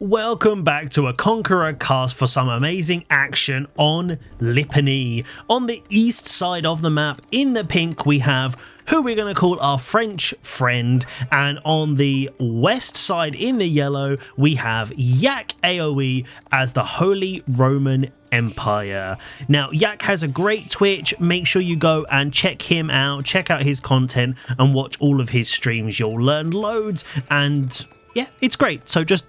Welcome back to a Conqueror cast for some amazing action on Lipany. On the east side of the map, in the pink, we have who we're going to call our French friend, and on the west side, in the yellow, we have Yak AoE as the Holy Roman Empire. Now, Yak has a great Twitch. Make sure you go and check him out, check out his content, and watch all of his streams. You'll learn loads and yeah, it's great. So just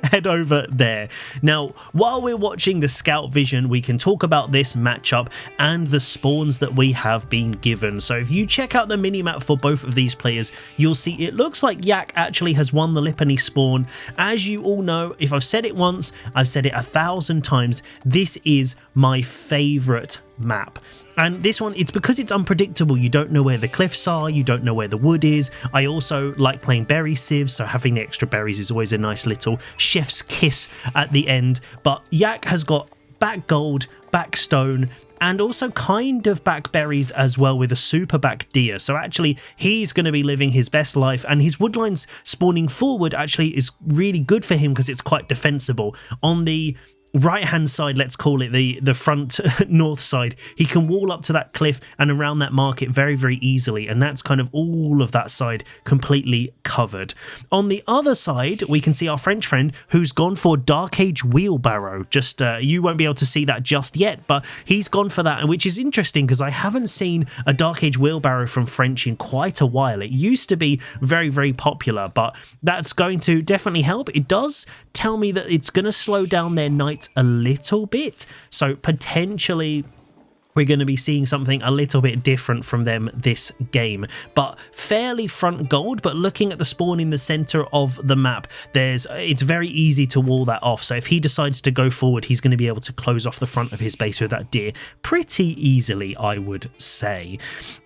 head over there. Now, while we're watching the scout vision, we can talk about this matchup and the spawns that we have been given. So if you check out the minimap for both of these players, you'll see it looks like Yak actually has won the Lipany spawn. As you all know, if I've said it once, I've said it 1,000 times, this is my favorite map. And this one, it's because it's unpredictable. You don't know where the cliffs are, you don't know where the wood is. I also like playing berry sieves, so having the extra berries is always a nice little chef's kiss at the end. But Yak has got back gold, back stone, and also kind of back berries as well with a super back deer. So actually he's going to be living his best life, and his woodlines spawning forward actually is really good for him because it's quite defensible. On the right hand side, let's call it the front north side, he can wall up to that cliff and around that market very easily, and that's kind of all of that side completely covered. On the other side, we can see our French friend who's gone for Dark Age Wheelbarrow. Just you won't be able to see that just yet, but he's gone for that, which is interesting because I haven't seen a Dark Age Wheelbarrow from French in quite a while. It used to be very popular, but that's going to definitely help. It does tell me that it's going to slow down their knights a little bit, so potentially we're going to be seeing something a little bit different from them this game. But fairly front gold, but looking at the spawn in the center of the map, it's very easy to wall that off. So if he decides to go forward, he's going to be able to close off the front of his base with that deer pretty easily, I would say.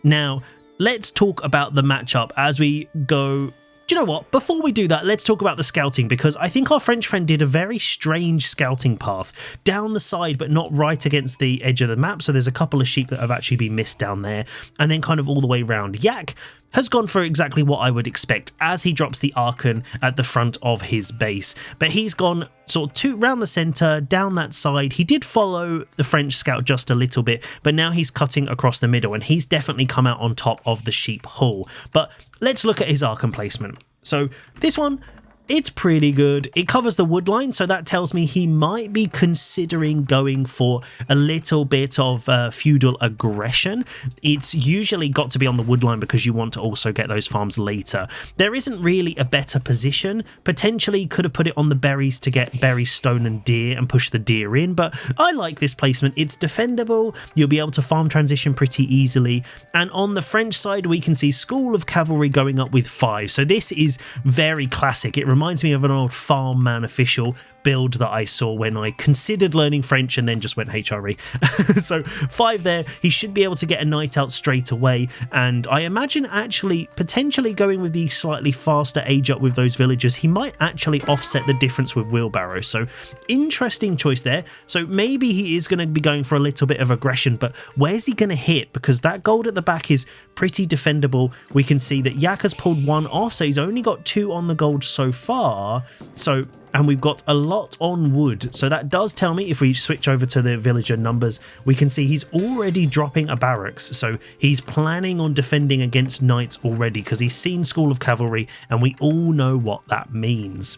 Now, let's talk about the matchup as we go. Do you know what? Before we do that, let's talk about the scouting, because I think our French friend did a very strange scouting path down the side, but not right against the edge of the map. So there's a couple of sheep that have actually been missed down there, and then kind of all the way around. Yak has gone for exactly what I would expect as he drops the Archon at the front of his base, but he's gone sort of round the center, down that side. He did follow the French scout just a little bit, but now he's cutting across the middle, and he's definitely come out on top of the sheep haul. But let's look at his Archon placement. So this one, it's pretty good. It covers the wood line, so that tells me he might be considering going for a little bit of feudal aggression. It's usually got to be on the wood line because you want to also get those farms later. There isn't really a better position. Potentially could have put it on the berries to get berry, stone and deer and push the deer in, but I like this placement. It's defendable. You'll be able to farm transition pretty easily. And on the French side, we can see School of Cavalry going up with 5. So this is very classic. It reminds me of an old farm man official build that I saw when I considered learning French and then just went HRE. So 5 there. He should be able to get a knight out straight away, and I imagine actually potentially going with the slightly faster age up with those villagers, he might actually offset the difference with wheelbarrow. So interesting choice there. So maybe he is going to be going for a little bit of aggression, but where's he going to hit? Because that gold at the back is pretty defendable. We can see that Yak has pulled 1 off, so he's only got 2 on the gold so far. And we've got a lot on wood, so that does tell me, if we switch over to the villager numbers, we can see he's already dropping a barracks. So he's planning on defending against knights already because he's seen School of Cavalry, and we all know what that means.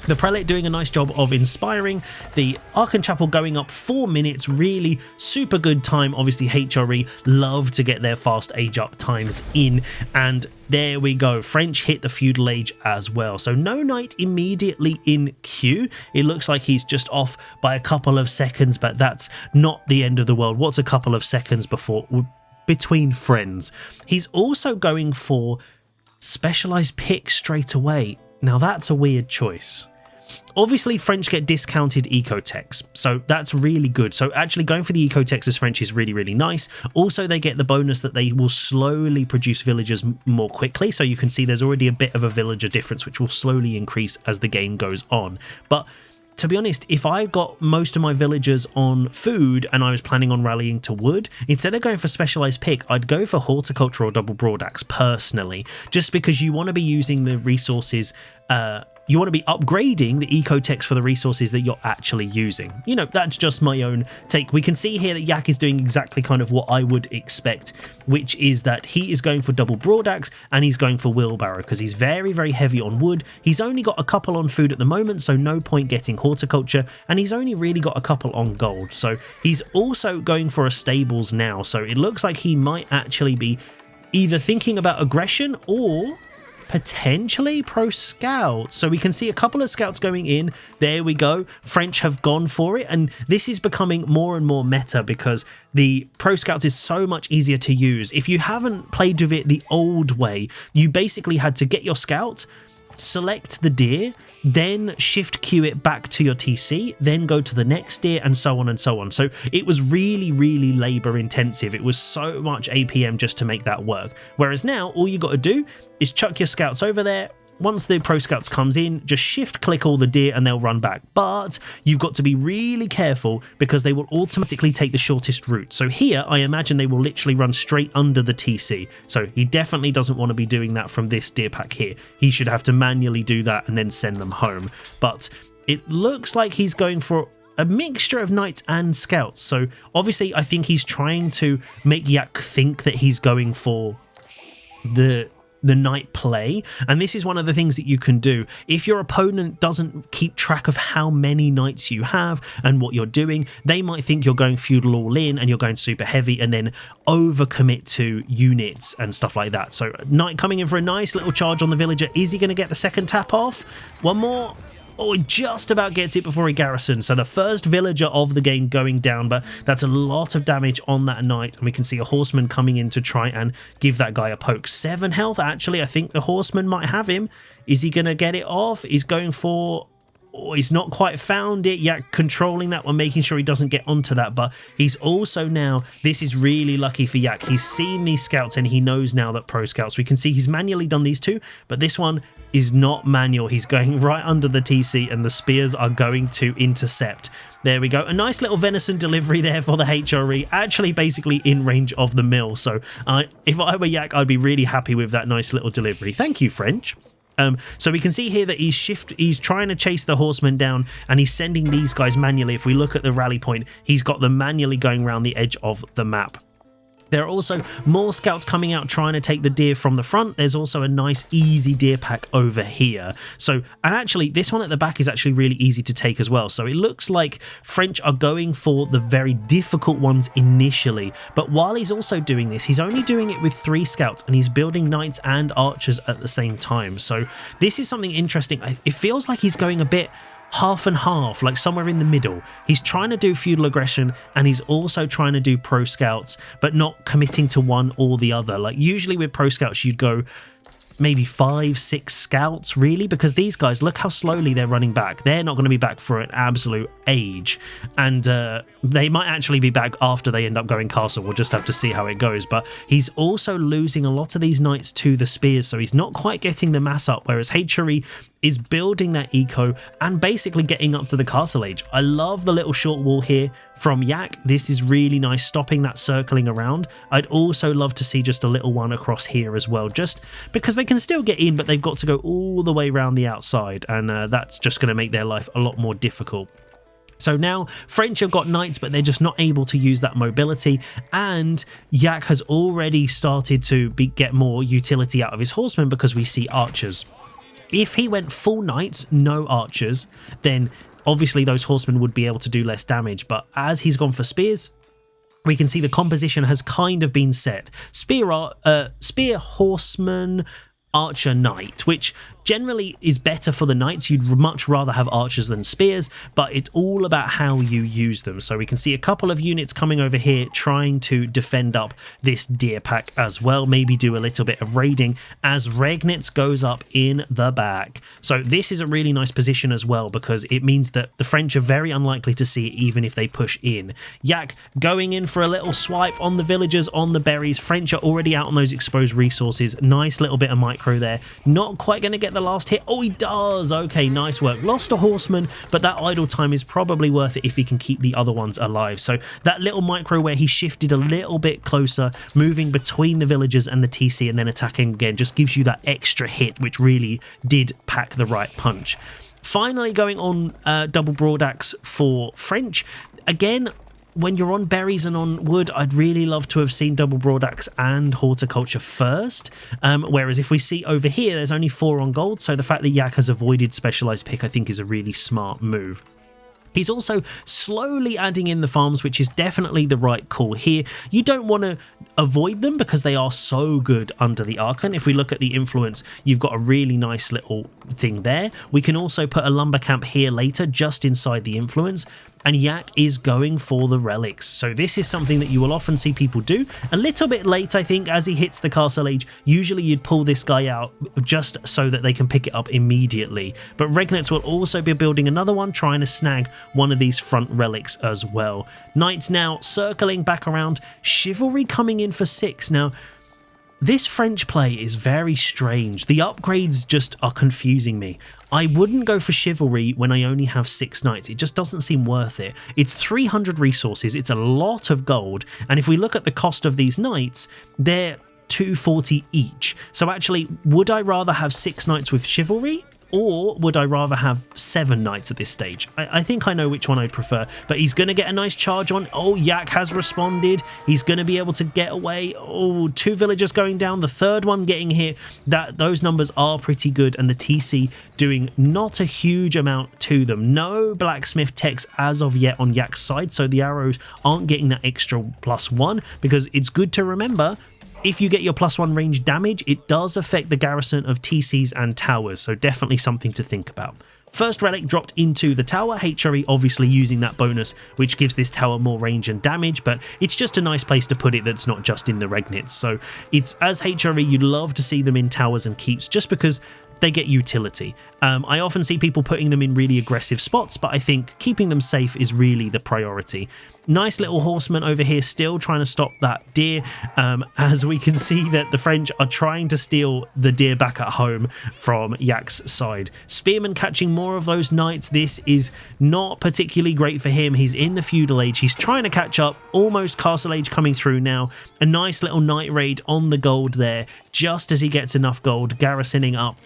The prelate doing a nice job of inspiring. The Archon Chapel going up 4 minutes, really super good time. Obviously HRE love to get their fast age up times in, and there we go. French hit the feudal age as well. So no knight immediately in queue. It looks like he's just off by a couple of seconds, but that's not the end of the world. What's a couple of seconds between friends? He's also going for specialized pick straight away. Now that's a weird choice. Obviously, French get discounted ecotechs, so that's really good. So actually going for the ecotechs as French is really nice. Also, they get the bonus that they will slowly produce villagers more quickly. So you can see there's already a bit of a villager difference, which will slowly increase as the game goes on. But to be honest, if I got most of my villagers on food and I was planning on rallying to wood, instead of going for specialized pick, I'd go for horticulture or double broadaxe personally, just because you want to be using the resources you want to be upgrading the eco text for the resources that you're actually using. You know, that's just my own take. We can see here that Yak is doing exactly kind of what I would expect, which is that he is going for double broad axe and he's going for wheelbarrow because he's very, very heavy on wood. He's only got a couple on food at the moment, so no point getting horticulture, and he's only really got a couple on gold. So he's also going for a stables now, so it looks like he might actually be either thinking about aggression or potentially pro scout. So we can see a couple of scouts going in. There we go. French have gone for it, and this is becoming more and more meta because the pro scouts is so much easier to use. If you haven't played with it the old way, you basically had to get your scout, select the deer, then shift queue it back to your TC, then go to the next deer, and so on and so on. So it was really, really labor intensive. It was so much APM just to make that work. Whereas now, all you got to do is chuck your scouts over there. Once the pro scouts comes in, just shift click all the deer and they'll run back. But you've got to be really careful because they will automatically take the shortest route. So here, I imagine they will literally run straight under the TC. So he definitely doesn't want to be doing that from this deer pack here. He should have to manually do that and then send them home. But it looks like he's going for a mixture of knights and scouts. So obviously, I think he's trying to make Yak think that he's going for the knight play, and this is one of the things that you can do. If your opponent doesn't keep track of how many knights you have and what you're doing, they might think you're going feudal all in and you're going super heavy and then overcommit to units and stuff like that. So knight coming in for a nice little charge on the villager. Is he going to get the second tap off? One more. Oh, he just about gets it before he garrisons. So the first villager of the game going down, but that's a lot of damage on that knight. And we can see a horseman coming in to try and give that guy a poke. 7 health, actually. I think the horseman might have him. Is he going to get it off? He's going for... Oh, he's not quite found it yet, controlling that one, making sure he doesn't get onto that. But he's also now, this is really lucky for Yak. He's seen these scouts and he knows now that pro scouts. We can see he's manually done these two, but this one is not manual. He's going right under the TC and the spears are going to intercept. There we go. A nice little venison delivery there for the HRE, actually basically in range of the mill. So if I were Yak, I'd be really happy with that nice little delivery. Thank you, French. So we can see here that he's trying to chase the horseman down and he's sending these guys manually. If we look at the rally point, he's got them manually going around the edge of the map. There are also more scouts coming out trying to take the deer from the front. There's also a nice easy deer pack over here. So, and actually this one at the back is actually really easy to take as well. So it looks like French are going for the very difficult ones initially. But while he's also doing this, he's only doing it with 3 scouts and he's building knights and archers at the same time. So this is something interesting. It feels like he's going a bit half and half, like somewhere in the middle. He's trying to do feudal aggression and he's also trying to do pro scouts, but not committing to one or the other. Like usually with pro scouts you'd go maybe 5, 6 scouts really, because these guys, look how slowly they're running back. They're not going to be back for an absolute age, and they might actually be back after they end up going castle. We'll just have to see how it goes. But he's also losing a lot of these knights to the spears, so he's not quite getting the mass up, whereas HRE is building that eco and basically getting up to the castle age. I love the little short wall here from Yak. This is really nice, stopping that circling around. I'd also love to see just a little one across here as well, just because they can still get in, but they've got to go all the way around the outside, and that's just going to make their life a lot more difficult. So now French have got knights, but they're just not able to use that mobility, and Yak has already started to get more utility out of his horsemen because we see archers. If he went full knights, no archers, then obviously those horsemen would be able to do less damage. But as he's gone for spears, we can see the composition has kind of been set. Spear, horseman, archer, knight, which generally is better for the knights. You'd much rather have archers than spears, but it's all about how you use them. So we can see a couple of units coming over here trying to defend up this deer pack as well, maybe do a little bit of raiding as Regnitz goes up in the back. So this is a really nice position as well, because it means that the French are very unlikely to see it even if they push in. Yak going in for a little swipe on the villagers, on the berries. French are already out on those exposed resources. Nice little bit of micro there. Not quite going to get get the last hit? Oh, he does. Okay, nice work. Lost a horseman, but that idle time is probably worth it if he can keep the other ones alive. So that little micro where he shifted a little bit closer, moving between the villagers and the TC and then attacking again, just gives you that extra hit, which really did pack the right punch. Finally, going on double broad axe for French. Again, when you're on berries and on wood, I'd really love to have seen double broad axe and horticulture first. Whereas if we see over here, there's only 4 on gold. So the fact that Yak has avoided specialized pick, I think, is a really smart move. He's also slowly adding in the farms, which is definitely the right call here. You don't want to avoid them because they are so good under the Archon. If we look at the influence, you've got a really nice little thing there. We can also put a lumber camp here later, just inside the influence. And Yak is going for the relics. So this is something that you will often see people do. A little bit late, I think, as he hits the castle age. Usually you'd pull this guy out just so that they can pick it up immediately. But Regnets will also be building another one, trying to snag one of these front relics as well. Knights now circling back around. Chivalry coming in for 6. Now, this French play is very strange. The upgrades just are confusing me. I wouldn't go for Chivalry when I only have 6 knights. It just doesn't seem worth it. It's 300 resources. It's a lot of gold. And if we look at the cost of these knights, they're 240 each. So actually, would I rather have 6 knights with Chivalry? Or would I rather have 7 knights at this stage? I think I know which one I'd prefer, but he's going to get a nice charge on. Oh, Yak has responded. He's going to be able to get away. Oh, 2 villagers going down. The third one getting hit. Those numbers are pretty good, and the TC doing not a huge amount to them. No blacksmith techs as of yet on Yak's side, so the arrows aren't getting that extra +1, because it's good to remember, if you get your +1 range damage, it does affect the garrison of TCs and towers, so definitely something to think about. First relic dropped into the tower, HRE obviously using that bonus, which gives this tower more range and damage, but it's just a nice place to put it that's not just in the Regnits. So it's, as HRE, you'd love to see them in towers and keeps, just because they get utility. I often see people putting them in really aggressive spots, but I think keeping them safe is really the priority. Nice little horseman over here still trying to stop that deer, as we can see that the French are trying to steal the deer back at home from Yak's side. Spearman catching more of those knights. This is not particularly great for him. He's in the feudal age. He's trying to catch up. Almost castle age coming through now. A nice little knight raid on the gold there, just as he gets enough gold, garrisoning up.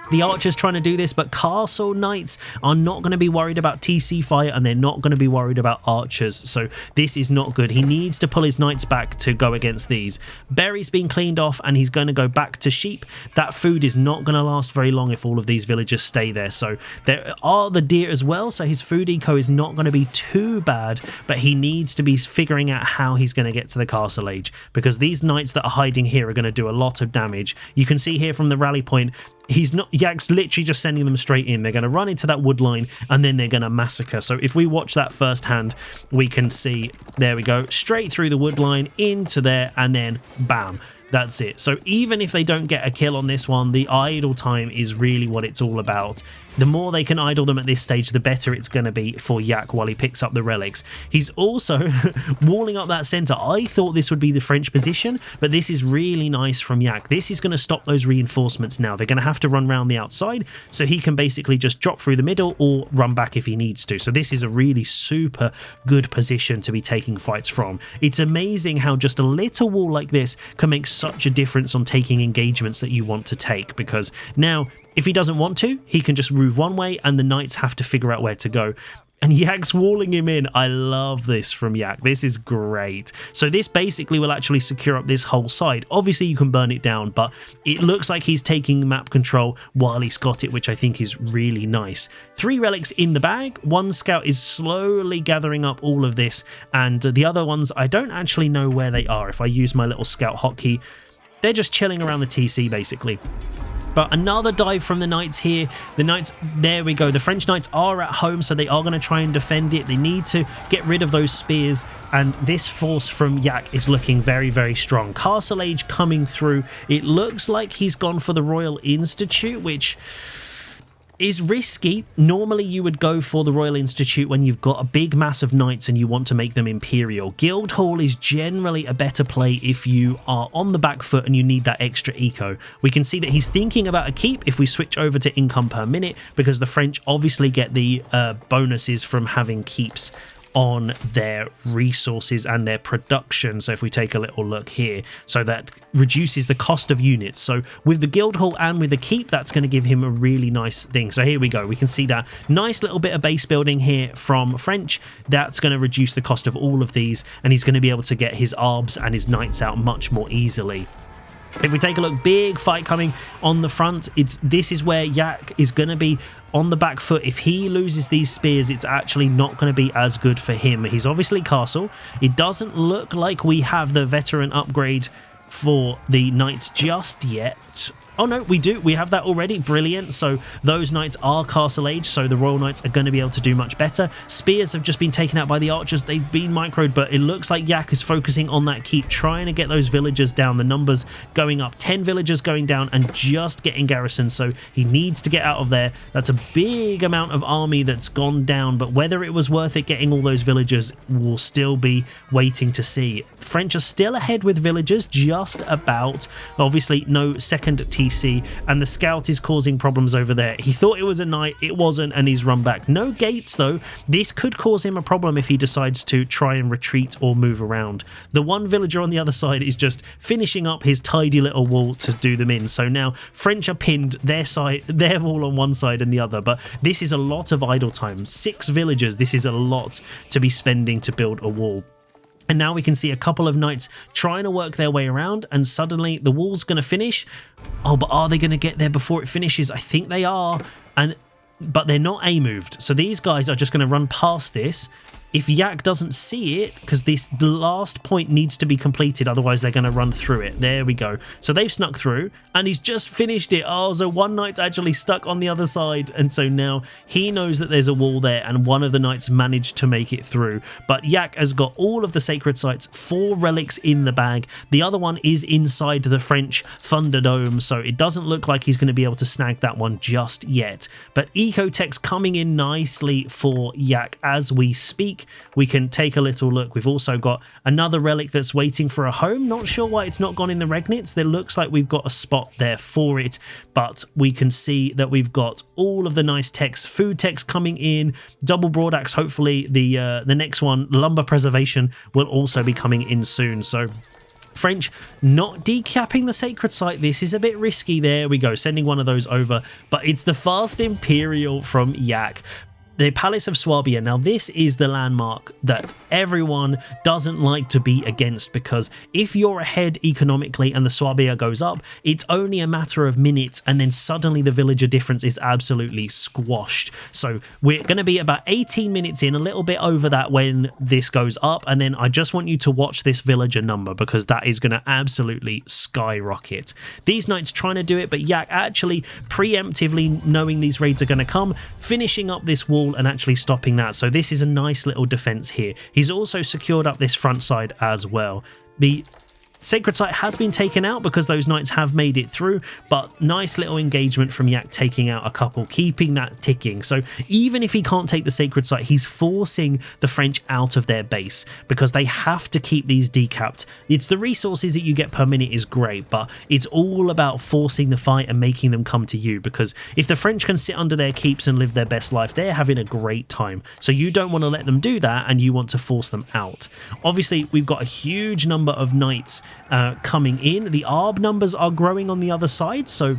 The archers trying to do this, but castle knights are not going to be worried about TC fire, and they're not going to be worried about archers, so this is not good. He needs to pull his knights back to go against these. Berry's been cleaned off, and he's going to go back to sheep. That food is not going to last very long if all of these villagers stay there, so there are the deer as well, so his food eco is not going to be too bad, but he needs to be figuring out how he's going to get to the castle age, because these knights that are hiding here are going to do a lot of damage. You can see here from the rally point, Yak's literally just sending them straight in. They're going to run into that wood line and then they're going to massacre. So if we watch that firsthand, we can see, there we go, straight through the wood line into there, and then bam. That's it. So even if they don't get a kill on this one, the idle time is really what it's all about. The more they can idle them at this stage, the better it's going to be for Yak while he picks up the relics. He's also walling up that center. I thought this would be the French position, but this is really nice from Yak. This is going to stop those reinforcements now. They're going to have to run around the outside, so he can basically just drop through the middle or run back if he needs to. So this is a really super good position to be taking fights from. It's amazing how just a little wall like this can make such a difference on taking engagements that you want to take, because now if he doesn't want to, he can just move one way and the knights have to figure out where to go. And Yak's walling him in. I love this from Yak. This is great. So this basically will actually secure up this whole side. Obviously you can burn it down, but it looks like he's taking map control while he's got it, which I think is really nice. 3 relics in the bag. 1 scout is slowly gathering up all of this, and the other ones, I don't actually know where they are. If I use my little scout hotkey, they're just chilling around the TC basically. But another dive from the knights here. The knights, there we go. The French knights are at home, so they are going to try and defend it. They need to get rid of those spears, and this force from Yak is looking very, very strong. Castle Age coming through. It looks like he's gone for the Royal Institute, which is risky. Normally you would go for the Royal Institute when you've got a big mass of knights and you want to make them Imperial. Guildhall is generally a better play if you are on the back foot and you need that extra eco. We can see that he's thinking about a keep if we switch over to income per minute, because the French obviously get the bonuses from having keeps on their resources and their production. So if we take a little look here, so that reduces the cost of units. So with the Guildhall and with the keep, that's going to give him a really nice thing. So here we go, we can see that nice little bit of base building here from French. That's going to reduce the cost of all of these, and he's going to be able to get his arbs and his knights out much more easily. If we take a look, big fight coming on the front. This is where Yak is going to be on the back foot. If he loses these spears, it's actually not going to be as good for him. He's obviously castle. It doesn't look like we have the veteran upgrade for the knights just yet. Oh no, we do. We have that already. Brilliant. So those knights are castle age, so the royal knights are going to be able to do much better. Spears have just been taken out by the archers. They've been microed, but it looks like Yak is focusing on that keep, trying to get those villagers down. The numbers going up, 10 villagers going down and just getting garrisoned, so he needs to get out of there. That's a big amount of army that's gone down, but whether it was worth it getting all those villagers, we'll still be waiting to see. French are still ahead with villagers, just about. Obviously, no second TC, and the scout is causing problems over there. He thought it was a knight, it wasn't, and he's run back. No gates though. This could cause him a problem if he decides to try and retreat or move around. The one villager on the other side is just finishing up his tidy little wall to do them in. So now French are pinned, their wall on one side and the other, but this is a lot of idle time. 6 villagers, this is a lot to be spending to build a wall. And now we can see a couple of knights trying to work their way around, and suddenly the wall's going to finish. Oh, but are they going to get there before it finishes? I think they are, but they're not A-moved. So these guys are just going to run past this. If Yak doesn't see it, because the last point needs to be completed, otherwise they're going to run through it. There we go. So they've snuck through, and he's just finished it. Oh, so one knight's actually stuck on the other side, and so now he knows that there's a wall there, and one of the knights managed to make it through. But Yak has got all of the sacred sites, 4 relics in the bag. The other one is inside the French Thunderdome, so it doesn't look like he's going to be able to snag that one just yet. But Ecotech's coming in nicely for Yak as we speak. We can take a little look. We've also got another relic that's waiting for a home. Not sure why it's not gone in the Regnitz. There looks like we've got a spot there for it, but we can see that we've got all of the nice techs, food techs coming in, double broadaxe. Hopefully the next one, lumber preservation, will also be coming in soon. So French not decapping the sacred site. This is a bit risky. There we go, sending one of those over, but it's the fast Imperial from Yak. The Palace of Swabia. Now this is the landmark that everyone doesn't like to be against, because if you're ahead economically and the Swabia goes up, it's only a matter of minutes and then suddenly the villager difference is absolutely squashed. So we're going to be about 18 minutes in, a little bit over that when this goes up, and then I just want you to watch this villager number, because that is going to absolutely skyrocket. These knights trying to do it, but Yak actually preemptively knowing these raids are going to come, finishing up this wall and actually stopping that. So this is a nice little defense here. He's also secured up this front side as well. The sacred site has been taken out because those knights have made it through, but nice little engagement from Yak, taking out a couple, keeping that ticking. So even if he can't take the sacred site, he's forcing the French out of their base because they have to keep these decapped. It's the resources that you get per minute is great, but it's all about forcing the fight and making them come to you, because if the French can sit under their keeps and live their best life, they're having a great time. So you don't want to let them do that, and you want to force them out. Obviously, we've got a huge number of knights coming in. The ARB numbers are growing on the other side, so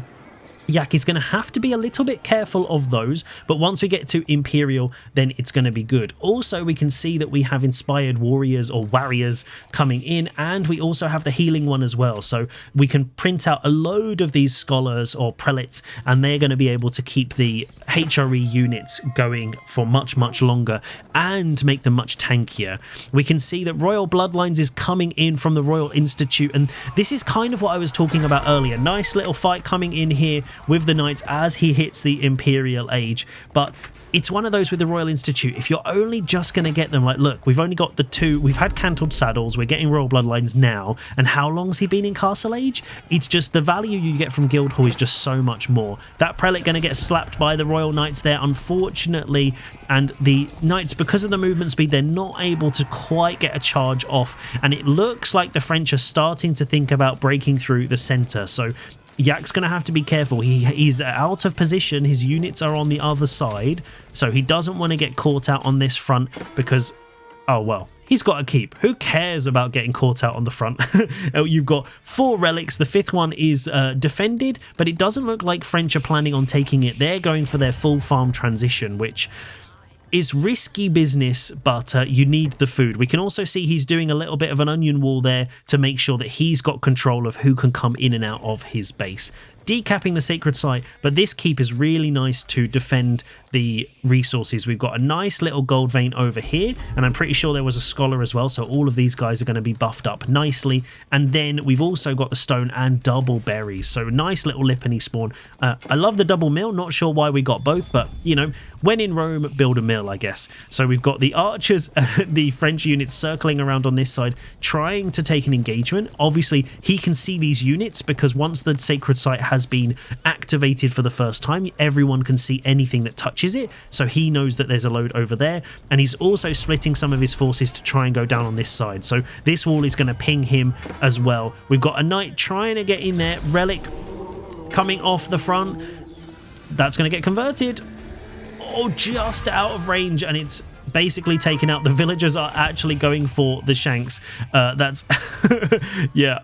Yak is going to have to be a little bit careful of those, but once we get to Imperial, then it's going to be good. Also, we can see that we have inspired warriors or warriors coming in, and we also have the healing one as well. So we can print out a load of these scholars or prelates, and they're going to be able to keep the HRE units going for much, much longer and make them much tankier. We can see that Royal Bloodlines is coming in from the Royal Institute, and this is kind of what I was talking about earlier. Nice little fight coming in here with the knights as he hits the Imperial Age. But it's one of those with the Royal Institute. If you're only just going to get them, like, look, we've only got the 2. We've had Cantled Saddles. We're getting Royal Bloodlines now. And how long's he been in Castle Age? It's just the value you get from Guildhall is just so much more. That Prelate going to get slapped by the Royal Knights there, unfortunately. And the Knights, because of the movement speed, they're not able to quite get a charge off. And it looks like the French are starting to think about breaking through the centre. So Yak's going to have to be careful. He's out of position. His units are on the other side. So he doesn't want to get caught out on this front because, oh, well, he's got to keep. Who cares about getting caught out on the front? You've got 4 relics. The 5th one is defended, but it doesn't look like French are planning on taking it. They're going for their full farm transition, which is risky business, but you need the food. We can also see he's doing a little bit of an onion wall there to make sure that he's got control of who can come in and out of his base. Decapping the sacred site, but this keep is really nice to defend the resources. We've got a nice little gold vein over here, and I'm pretty sure there was a scholar as well, so all of these guys are going to be buffed up nicely. And then we've also got the stone and double berries, so nice little Lipany spawn. I love the double mill, not sure why we got both, but you know, when in Rome, build a mill, I guess. So we've got the archers, the French units circling around on this side, trying to take an engagement. Obviously, he can see these units because once the sacred site has been activated for the first time, everyone can see anything that touches it, so he knows that there's a load over there, and he's also splitting some of his forces to try and go down on this side, so this wall is going to ping him as well. We've got a knight trying to get in there, relic coming off the front, that's going to get converted, oh, just out of range, and it's basically taken out. The villagers are actually going for the shanks. That's yeah,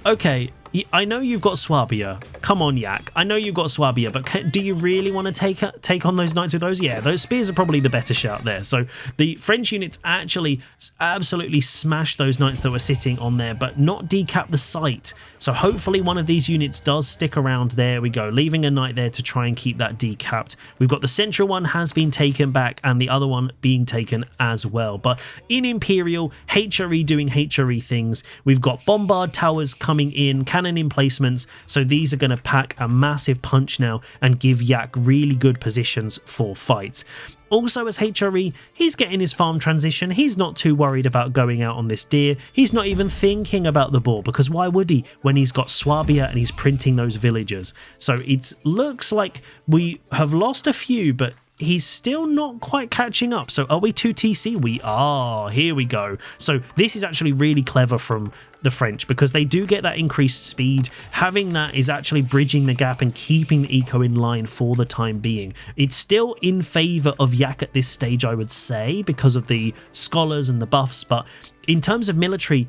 okay, I know you've got Swabia. Come on, Yak. I know you've got Swabia, but do you really want to take on those knights with those? Yeah, those spears are probably the better shout there. So the French units actually absolutely smashed those knights that were sitting on there, but not decap the site. So hopefully one of these units does stick around. There we go, leaving a knight there to try and keep that decapped. We've got the central one has been taken back and the other one being taken as well. But in Imperial, HRE doing HRE things. We've got bombard towers coming in, cannon emplacements, so these are going to pack a massive punch now and give Yak really good positions for fights. Also, as HRE, he's getting his farm transition. He's not too worried about going out on this deer. He's not even thinking about the boar, because why would he when he's got Swabia and he's printing those villagers? So it looks like we have lost a few, but he's still not quite catching up. So are we 2 TC? We are. Here we go. So this is actually really clever from the French because they do get that increased speed. Having that is actually bridging the gap and keeping the eco in line for the time being. It's still in favor of Yak at this stage, I would say, because of the scholars and the buffs. But in terms of military,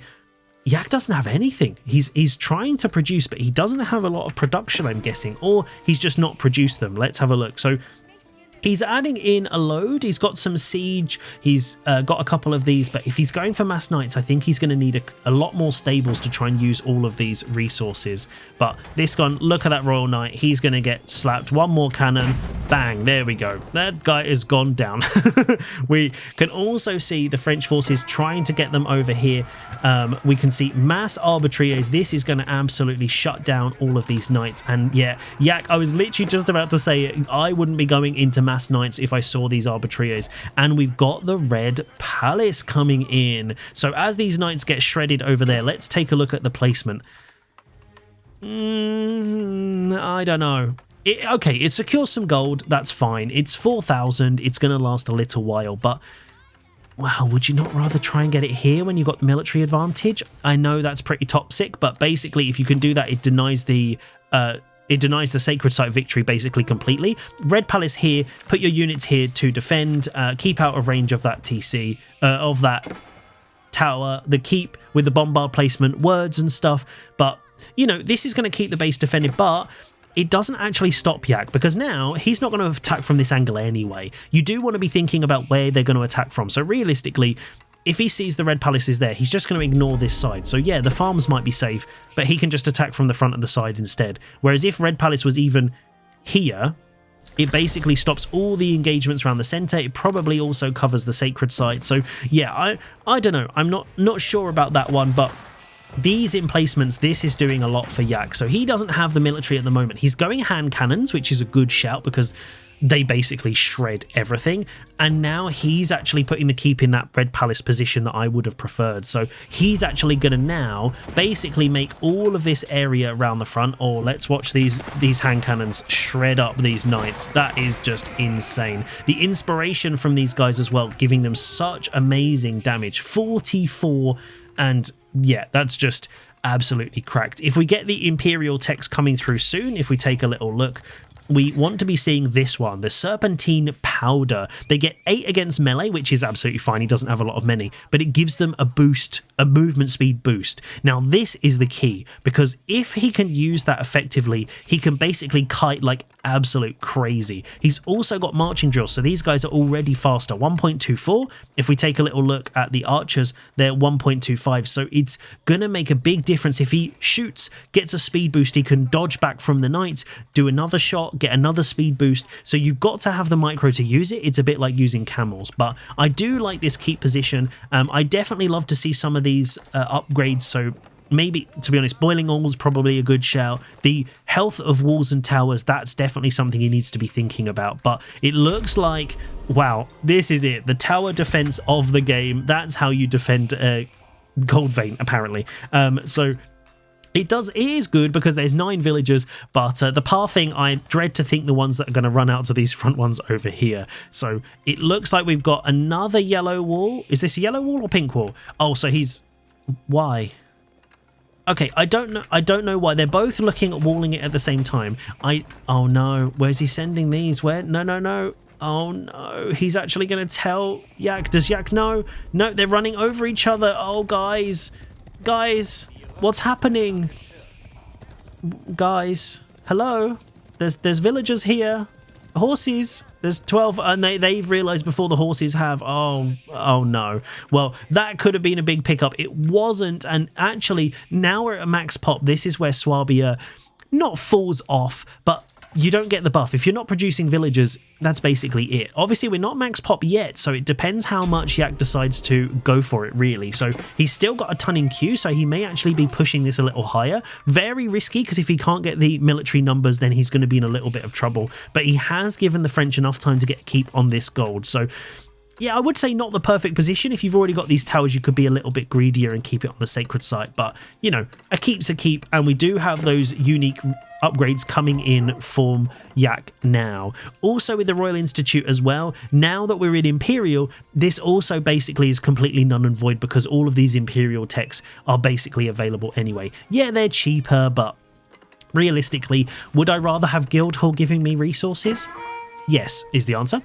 Yak doesn't have anything. He's trying to produce, but he doesn't have a lot of production, I'm guessing, or he's just not produced them. Let's have a look. So he's adding in a load. He's got some siege. He's got a couple of these. But if he's going for mass knights, I think he's going to need a lot more stables to try and use all of these resources. But this one, look at that royal knight. He's going to get slapped. One more cannon. Bang. There we go. That guy is gone down. We can also see the French forces trying to get them over here. We can see mass arbitriers. This is going to absolutely shut down all of these knights. And yeah, Yak, I was literally just about to say I wouldn't be going into mass knights if I saw these arbitriers. And we've got the red palace coming in. So as these knights get shredded over there, let's take a look at the placement. I don't know. Okay, it secures some gold. That's fine. It's 4,000. It's going to last a little while, but wow, would you not rather try and get it here when you've got military advantage? I know that's pretty toxic, but basically if you can do that, it denies the sacred site victory basically completely. Red palace here, put your units here to defend, keep out of range of that TC, of that tower, the keep with the bombard placement, words and stuff. But, you know, this is going to keep the base defended, but it doesn't actually stop Yak because now he's not going to attack from this angle anyway. You do want to be thinking about where they're going to attack from. So realistically, if he sees the red palace is there, he's just going to ignore this side. So yeah, the farms might be safe, but he can just attack from the front and the side instead. Whereas if red palace was even here, it basically stops all the engagements around the center. It probably also covers the sacred site. So yeah, I don't know. I'm not sure about that one, but these emplacements, this is doing a lot for Yak. So he doesn't have the military at the moment. He's going hand cannons, which is a good shout because they basically shred everything. And now he's actually putting the keep in that Red Palace position that I would have preferred. So he's actually going to now basically make all of this area around the front. Oh, let's watch these hand cannons shred up these knights. That is just insane. The inspiration from these guys as well, giving them such amazing damage. 44, and yeah, that's just absolutely cracked. If we get the Imperial text coming through soon, if we take a little look, we want to be seeing this one, the Serpentine Powder. They get 8 against melee, which is absolutely fine. He doesn't have a lot of many, but it gives them a boost, a movement speed boost. Now, this is the key, because if he can use that effectively, he can basically kite like absolute crazy. He's also got marching drills, so these guys are already faster. 1.24. If we take a little look at the archers, they're 1.25, so it's gonna make a big difference. If he shoots, gets a speed boost, he can dodge back from the knights, do another shot, get another speed boost. So you've got to have the micro to use it. It's a bit like using camels, but I do like this keep position. I definitely love to see some of these upgrades. So maybe, to be honest, boiling oil is probably a good shout. The health of walls and towers, that's definitely something he needs to be thinking about. But it looks like, wow, this is it. The tower defense of the game. That's how you defend Gold Vein, apparently. So it is good because there's 9 villagers, but the pathing, I dread to think the ones that are going to run out to these front ones over here. So it looks like we've got another yellow wall. Is this a yellow wall or pink wall? Oh, so he's... Why? Okay, I don't know why. They're both looking at walling it at the same time. Oh no, where's he sending these? Where? No. Oh no, he's actually going to tell Yak. Does Yak know? No, they're running over each other. Oh, guys, what's happening? Guys, hello? There's villagers here. Horses. There's 12, and they've realized before the horses have. Oh no. Well, that could have been a big pickup. It wasn't, and actually now we're at a max pop. This is where Swabia not falls off, but you don't get the buff. If you're not producing villagers, that's basically it. Obviously, we're not max pop yet, so it depends how much Yak decides to go for it, really. So he's still got a ton in queue, so he may actually be pushing this a little higher. Very risky, because if he can't get the military numbers, then he's going to be in a little bit of trouble. But he has given the French enough time to get a keep on this gold. So yeah, I would say not the perfect position. If you've already got these towers, you could be a little bit greedier and keep it on the sacred site. But, you know, a keep's a keep, and we do have those unique upgrades coming in from Yak now. Also with the Royal Institute as well, now that we're in Imperial, this also basically is completely null and void because all of these Imperial techs are basically available anyway. Yeah, they're cheaper, but realistically, would I rather have Guildhall giving me resources? Yes, is the answer.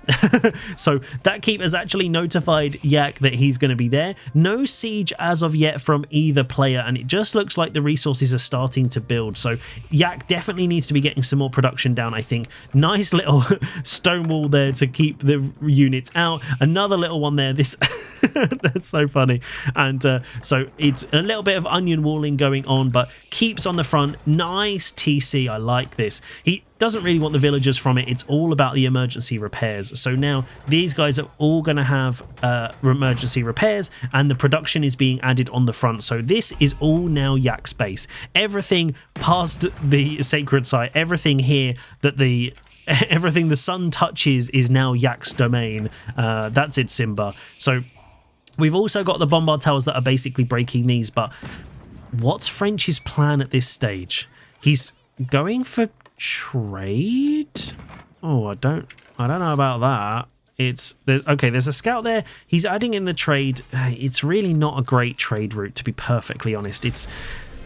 So that keep has actually notified Yak that he's going to be there. No siege as of yet from either player, and it just looks like the resources are starting to build. So Yak definitely needs to be getting some more production down, I think. Nice little stone wall there to keep the units out. Another little one there. This that's so funny. And so it's a little bit of onion walling going on, but keeps on the front. Nice TC. I like this. He doesn't really want the villagers from it. It's all about the emergency repairs. So now these guys are all going to have emergency repairs, and the production is being added on the front. So this is all now Yak space. Everything past the sacred site, everything here that everything the sun touches is now Yak's domain. That's it, Simba. So we've also got the bombard towers that are basically breaking these, but what's French's plan at this stage? He's going for trade? Oh, I don't know about that. There's a scout there. He's adding in the trade. It's really not a great trade route, to be perfectly honest. It's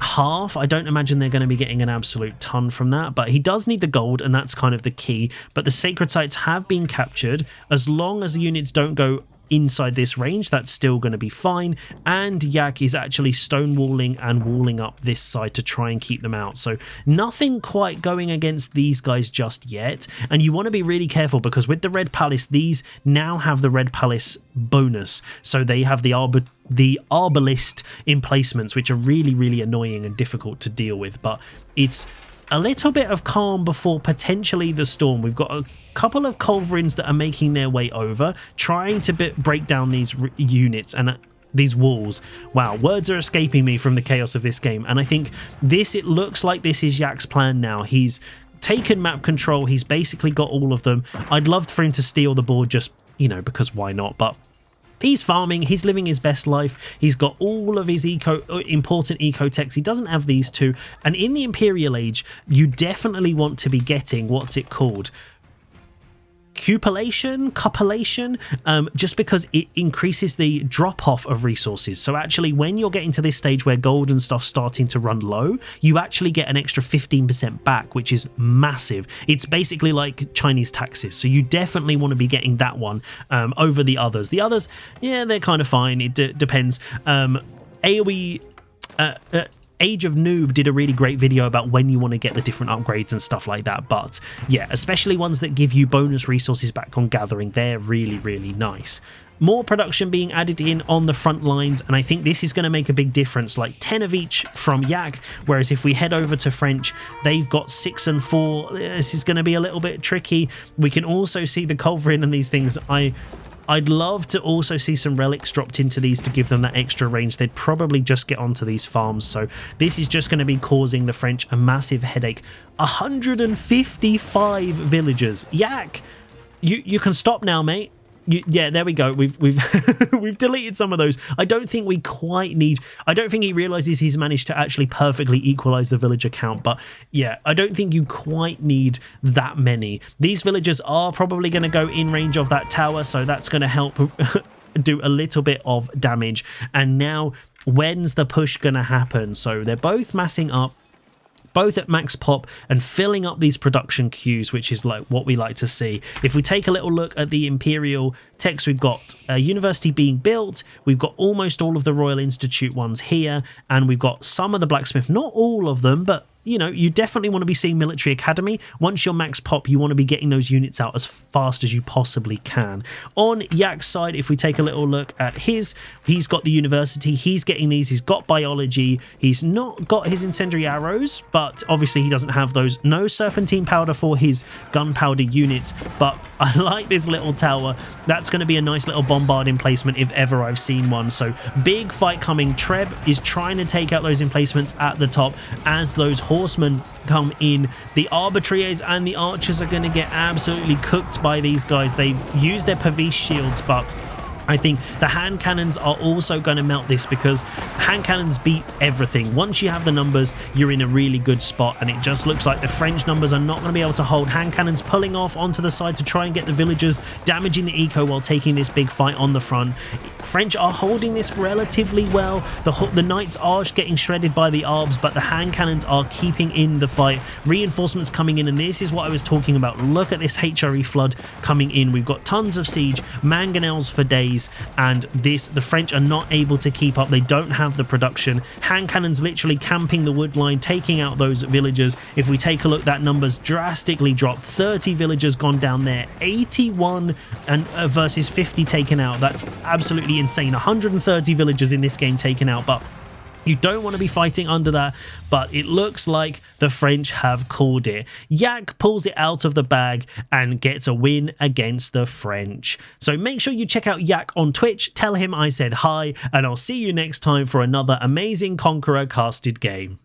half. I don't imagine they're going to be getting an absolute ton from that, but he does need the gold, and that's kind of the key. But the sacred sites have been captured. As long as the units don't go inside this range, that's still going to be fine. And Yak is actually stonewalling and walling up this side to try and keep them out. So nothing quite going against these guys just yet. And you want to be really careful, because with the Red Palace, these now have the Red Palace bonus. So they have the Arbalist emplacements, which are really, really annoying and difficult to deal with. But it's a little bit of calm before potentially the storm. We've got a couple of culverins that are making their way over, trying to break down these units, and these walls. Wow, words are escaping me from the chaos of this game. And I think it looks like this is Yak's plan now. He's taken map control. He's basically got all of them. I'd love for him to steal the board just, you know, because why not? But he's farming, he's living his best life, he's got all of his important eco techs, he doesn't have these two, and in the Imperial Age, you definitely want to be getting, what's it called? Cupellation, just because it increases the drop-off of resources. So actually, when you're getting to this stage where gold and stuff's starting to run low, you actually get an extra 15% back, which is massive. It's basically like Chinese taxes, so you definitely want to be getting that one over the others. The others, yeah, they're kind of fine. It depends. AoE... Age of Noob did a really great video about when you want to get the different upgrades and stuff like that, but yeah, especially ones that give you bonus resources back on gathering, they're really, really nice. More production being added in on the front lines, and I think this is going to make a big difference, like 10 of each from Yak, whereas if we head over to French, they've got 6 and 4. This is going to be a little bit tricky. We can also see the culverin and these things. I'd love to also see some relics dropped into these to give them that extra range. They'd probably just get onto these farms, so this is just going to be causing the French a massive headache. 155 villagers. Yak, you can stop now, mate. Yeah, there we go. We've we've deleted some of those. I don't think we quite need. I don't think he realizes he's managed to actually perfectly equalize the villager count. But yeah, I don't think you quite need that many. These villagers are probably going to go in range of that tower, so that's going to help do a little bit of damage. And now, when's the push going to happen? So they're both massing up, both at max pop and filling up these production queues, which is like what we like to see. If we take a little look at the Imperial techs, we've got a university being built, we've got almost all of the Royal Institute ones here, and we've got some of the blacksmith, not all of them, but you know, you definitely want to be seeing Military Academy. Once you're max pop, you want to be getting those units out as fast as you possibly can. On Yak's side, if we take a little look at he's got the university, he's getting these, he's got biology, he's not got his incendiary arrows, but obviously he doesn't have those. No serpentine powder for his gunpowder units, but I like this little tower. That's going to be a nice little bombard emplacement if ever I've seen one. So big fight coming. Treb is trying to take out those emplacements at the top as those horsemen come in. The arbitraries and the archers are going to get absolutely cooked by these guys. They've used their Pavis shields, but I think the hand cannons are also going to melt this, because hand cannons beat everything. Once you have the numbers, you're in a really good spot, and it just looks like the French numbers are not going to be able to hold. Hand cannons pulling off onto the side to try and get the villagers, damaging the eco while taking this big fight on the front. French are holding this relatively well. The knights are getting shredded by the arbs, but the hand cannons are keeping in the fight. Reinforcements coming in, and this is what I was talking about. Look at this HRE flood coming in. We've got tons of siege, mangonels for days, and the French are not able to keep up. They don't have the production. Hand cannons literally camping the wood line, taking out those villagers. If we take a look, that number's drastically dropped. 30 villagers gone down there, 81 and versus 50 taken out. That's absolutely insane. 130 villagers in this game taken out, but you don't want to be fighting under that, but it looks like the French have called it. Yak pulls it out of the bag and gets a win against the French. So make sure you check out Yak on Twitch, tell him I said hi, and I'll see you next time for another amazing Conqueror casted game.